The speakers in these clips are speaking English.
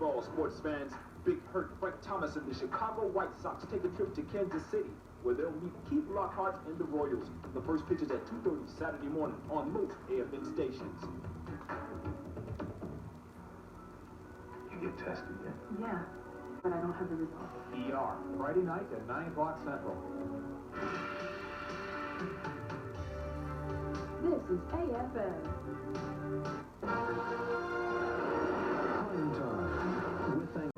Baseball sports fans, Big Hurt Frank Thomas and the Chicago White Sox take a trip to Kansas City, where they'll meet Keith Lockhart and the Royals. The first pitch is at 2:30 Saturday morning on most AFN stations. You get tested yet? Yeah, but I don't have the results. ER, Friday night at 9 o'clock Central. This is AFN. Prime time with thank.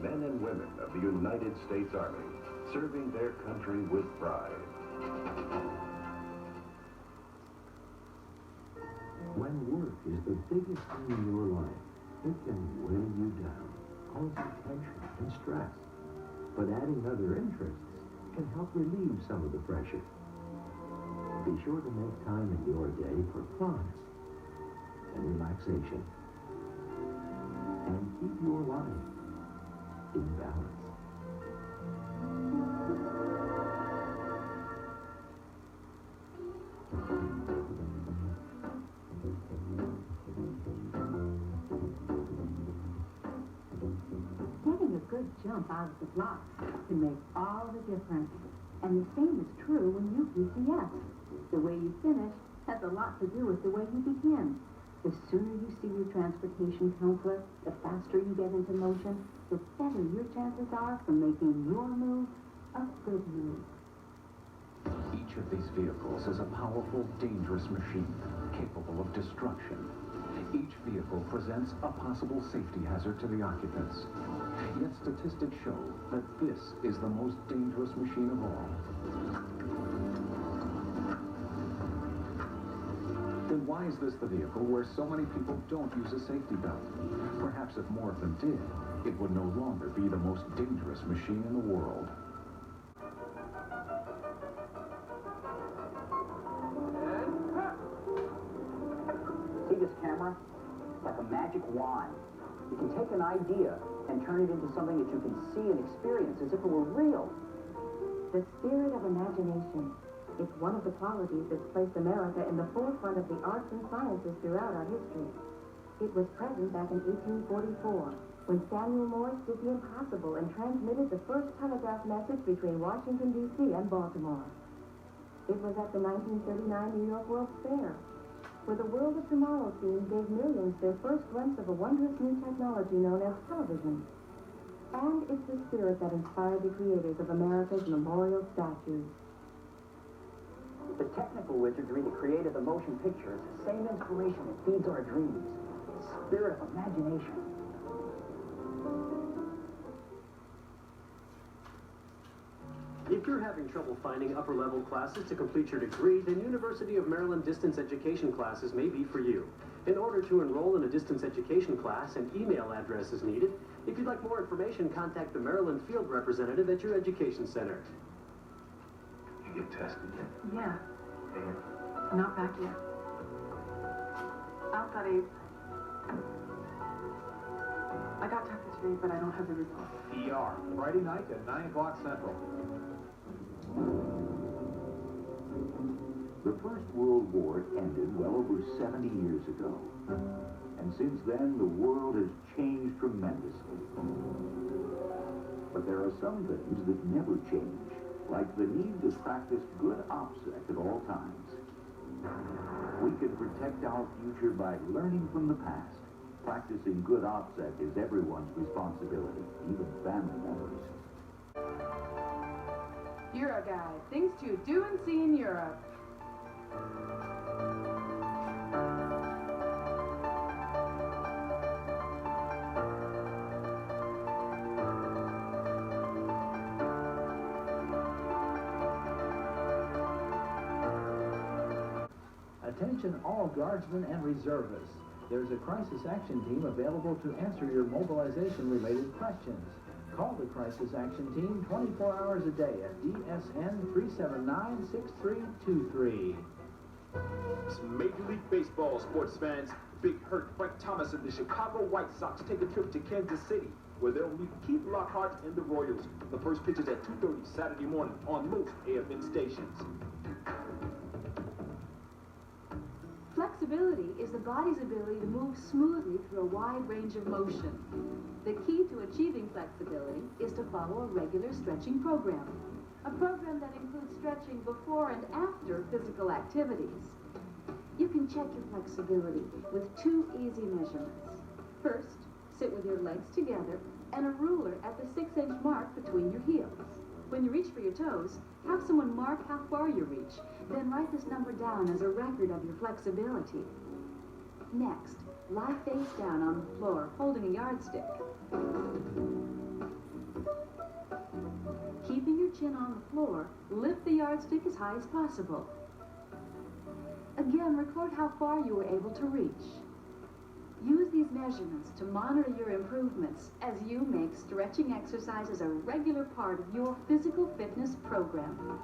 Men and women of the United States Army, serving their country with pride. When work is the biggest thing in your life, it can weigh you down, cause tension and stress. But adding other interests can help relieve some of the pressure. Be sure to make time in your day for fun and relaxation. And keep your life in balance. Getting a good jump out of the blocks can make all the difference. And the same is true when you PCS. The way you finish has a lot to do with the way you begin. The sooner you see your transportation counselor, the faster you get into motion, the better your chances are for making your move a good move. Each of these vehicles is a powerful, dangerous machine capable of destruction. Each vehicle presents a possible safety hazard to the occupants. Yet statistics show that this is the most dangerous machine of all. Then why is this the vehicle where so many people don't use a safety belt? Perhaps if more of them did, it would no longer be the most dangerous machine in the world. See this camera? It's like a magic wand. You can take an idea and turn it into something that you can see and experience as if it were real. The spirit of imagination. It's one of the qualities that's placed America in the forefront of the arts and sciences throughout our history. It was present back in 1844, when Samuel Morse did the impossible and transmitted the first telegraph message between Washington, D.C. and Baltimore. It was at the 1939 New York World's Fair, where the World of Tomorrow theme gave millions their first glimpse of a wondrous new technology known as television. And it's the spirit that inspired the creators of America's memorial statues. The technical wizardry that created the motion picture is the same inspiration that feeds our dreams. The spirit of imagination. If you're having trouble finding upper-level classes to complete your degree, then University of Maryland distance education classes may be for you. In order to enroll in a distance education class, an email address is needed. If you'd like more information, contact the Maryland field representative at your education center. You get tested yet? Yeah, And not back yet. I'll study. I got tested today, but I don't have the results. ER, Friday night at 9 o'clock Central. The First World War ended well over 70 years ago. And since then, the world has changed tremendously. But there are some things that never change, like the need to practice good OPSEC at all times. We can protect our future by learning from the past. Practicing good OPSEC is everyone's responsibility, even family members. Euroguide, things to do and see in Europe. Attention all guardsmen and reservists. There's a crisis action team available to answer your mobilization-related questions. Call the Crisis Action Team 24 hours a day at DSN 379-6323. It's Major League Baseball, sports fans. Big Hurt Frank Thomas and the Chicago White Sox take a trip to Kansas City, where they'll meet Keith Lockhart and the Royals. The first pitch is at 2:30 Saturday morning on most AFN stations. Flexibility is the body's ability to move smoothly through a wide range of motion. The key to achieving flexibility is to follow a regular stretching program. A program that includes stretching before and after physical activities. You can check your flexibility with 2 easy measurements. First, sit with your legs together and a ruler at the 6-inch mark between your heels. When you reach for your toes, have someone mark how far you reach, then write this number down as a record of your flexibility. Next, lie face down on the floor, holding a yardstick. Keeping your chin on the floor, lift the yardstick as high as possible. Again, record how far you were able to reach. Use these measurements to monitor your improvements as you make stretching exercises a regular part of your physical fitness program.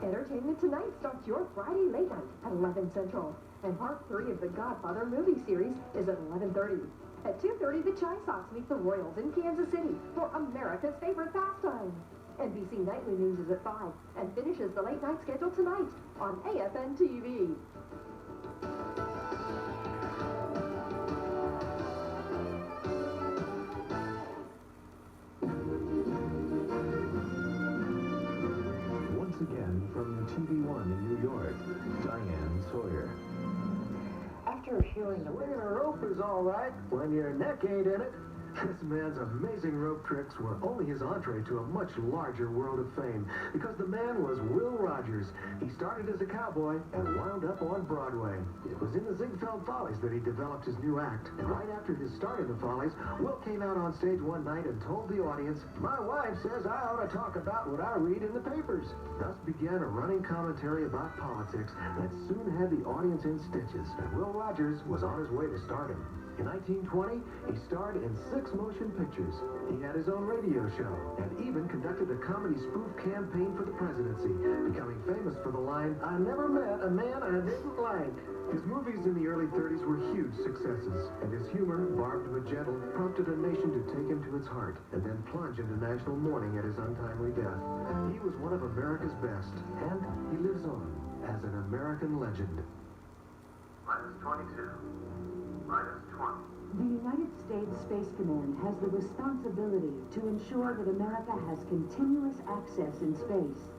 Entertainment Tonight starts your Friday late night at 11 Central. And part 3 of the Godfather movie series is at 11:30. At 2:30, the Chi Sox meet the Royals in Kansas City for America's favorite pastime. NBC Nightly News is at 5 and finishes the late night schedule tonight on AFN TV. Once again, from TV1 in New York, Diane Sawyer. After hearing the ring of the rope is all right when your neck ain't in it, this man's amazing rope tricks were only his entree to a much larger world of fame, because the man was Will Rogers. He started as a cowboy and wound up on Broadway. It was in the Ziegfeld Follies that he developed his new act. And right after his start in the Follies, Will came out on stage one night and told the audience, "My wife says I ought to talk about what I read in the papers." Thus began a running commentary about politics that soon had the audience in stitches, and Will Rogers was on his way to stardom. In 1920, he starred in 6 motion pictures. He had his own radio show and even conducted a comedy spoof campaign for the presidency, becoming famous for the line, "I never met a man I didn't like." His movies in the early 30s were huge successes, and his humor, barbed but gentle, prompted a nation to take him to its heart and then plunge into national mourning at his untimely death. He was one of America's best, and he lives on as an American legend. Minus 22. Minus 20. The United States Space Command has the responsibility to ensure that America has continuous access in space,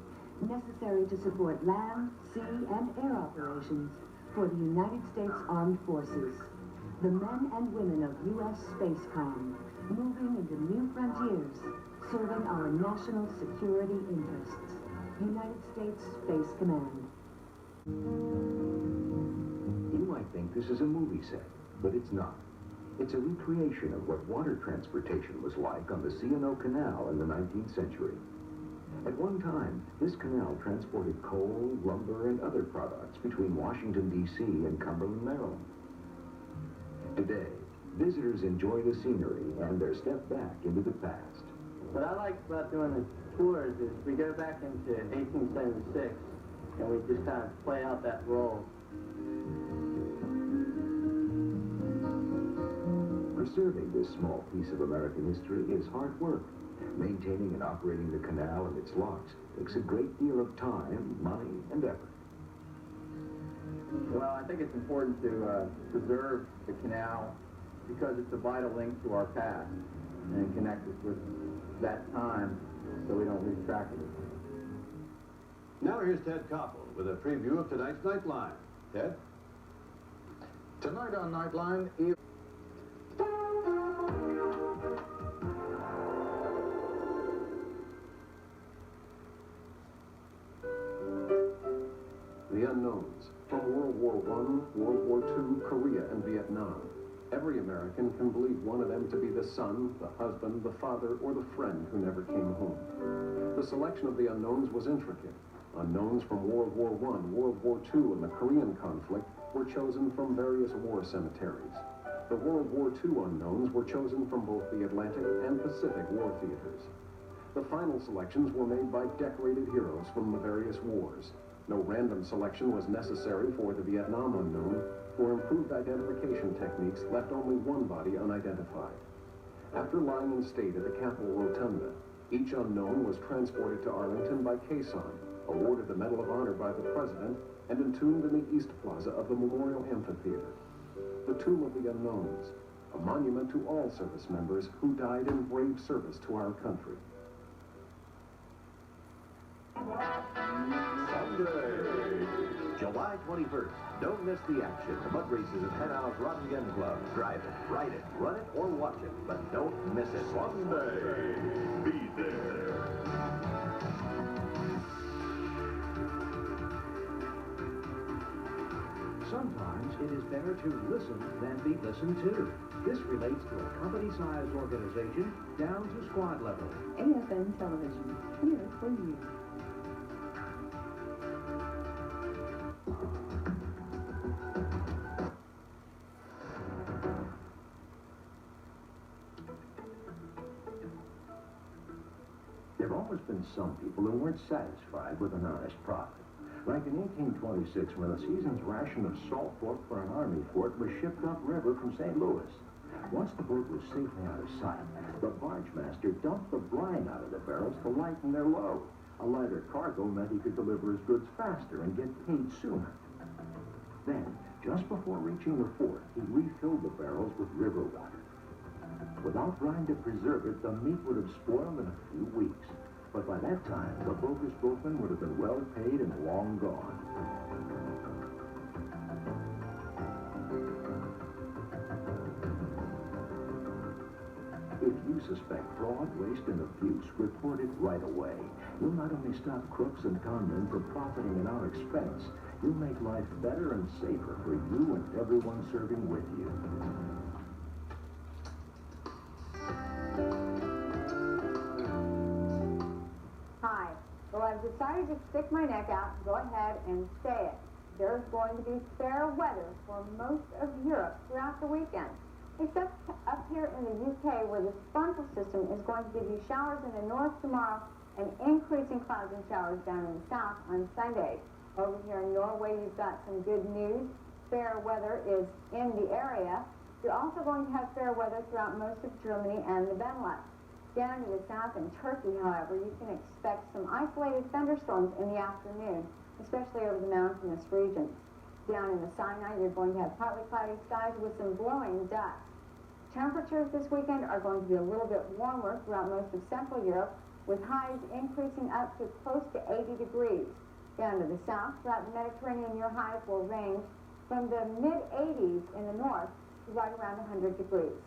necessary to support land, sea, and air operations for the United States Armed Forces. The men and women of U.S. Spacecom, moving into new frontiers, serving our national security interests. United States Space Command. You might think this is a movie set, but it's not. It's a recreation of what water transportation was like on the C&O Canal in the 19th century. At one time, this canal transported coal, lumber, and other products between Washington, D.C. and Cumberland, Maryland. Today, visitors enjoy the scenery and their step back into the past. What I like about doing the tours is we go back into 1876 and we just kind of play out that role. Preserving this small piece of American history is hard work. Maintaining and operating the canal and its locks takes a great deal of time, money, and effort. Well, I think it's important to preserve the canal because it's a vital link to our past and connect us with that time so we don't lose track of it. Now here's Ted Koppel with a preview of tonight's Nightline. Ted? Tonight on Nightline, The unknowns from World War I, World War II, Korea, and Vietnam. Every American can believe one of them to be the son, the husband, the father, or the friend who never came home. The selection of the unknowns was intricate. Unknowns from World War I, World War II, and the Korean conflict were chosen from various war cemeteries. The World War II unknowns were chosen from both the Atlantic and Pacific war theaters. The final selections were made by decorated heroes from the various wars. No random selection was necessary for the Vietnam unknown, for improved identification techniques left only one body unidentified. After lying in state at the Capitol Rotunda, each unknown was transported to Arlington by caisson, awarded the Medal of Honor by the President, and entombed in the East Plaza of the Memorial Amphitheater. The Tomb of the Unknowns, a monument to all service members who died in brave service to our country. Sunday, July 21st. Don't miss the action. The mud races at Hanaud's Rottingdean Club. Drive it, ride it, run it, or watch it, but don't miss it. Sunday, be there. Sometimes it is better to listen than be listened to. This relates to a company-sized organization down to squad level. AFN Television, here for you. There have always been some people who weren't satisfied with an honest profit. Like in 1826, when a season's ration of salt pork for an army fort was shipped upriver from St. Louis. Once the boat was safely out of sight, the barge master dumped the brine out of the barrels to lighten their load. A lighter cargo meant he could deliver his goods faster and get paid sooner. Then, just before reaching the fort, he refilled the barrels with river water. Without brine to preserve it, the meat would have spoiled in a few weeks. But by that time, the bogus boatman would have been well paid and long gone. If you suspect fraud, waste, and abuse, report it right away. You'll not only stop crooks and conmen from profiting at our expense, you'll make life better and safer for you and everyone serving with you. Hi. Well, I've decided to stick my neck out. Go ahead and say it. There's going to be fair weather for most of Europe throughout the weekend, except up here in the UK, where the frontal system is going to give you showers in the north tomorrow and increasing clouds and showers down in the south on Sunday. Over here in Norway, you've got some good news. Fair weather is in the area. You're also going to have fair weather throughout most of Germany and the Benelux. Down to the south in Turkey, however, you can expect some isolated thunderstorms in the afternoon, especially over the mountainous regions. Down in the Sinai, you're going to have partly cloudy skies with some blowing dust. Temperatures this weekend are going to be a little bit warmer throughout most of Central Europe, with highs increasing up to close to 80 degrees. Down to the south, throughout the Mediterranean, your highs will range from the mid-80s in the north to right around 100 degrees.